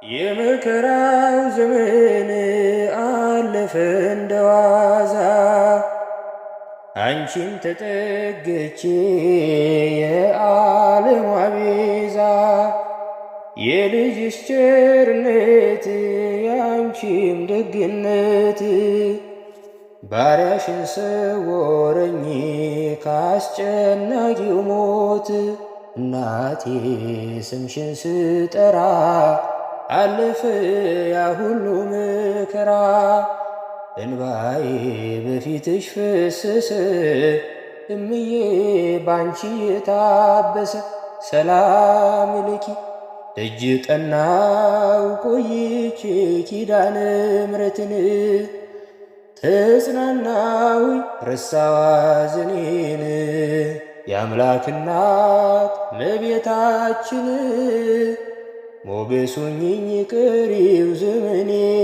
የመከራው ዘመን አለፈ እንደዋዛ አንቺን ተጠግቼ የዓለም ቤዛ የልጅሽ ቸርነት ያንቺም ደግነት ባሪያሽን ሰወረኝ ካስጨናቂው ሞት። እናቴ ስምሽን ስጠራ አለፈ ያ ሁሉ መከራ። እንባዬ በፊትሽ ፈሰሰ እምዬ ባንቺ የታበሰ። ሰላም ልኪ ደጅ ጠናው ቆይቼ ኪዳነ ምሕረትን ተጽናናዊ ረሳዋ ሐዘኔን። የአምላክ እናት እመቤታችን ሞገስ ሁኚኝ ቀሪው ዘመኔን።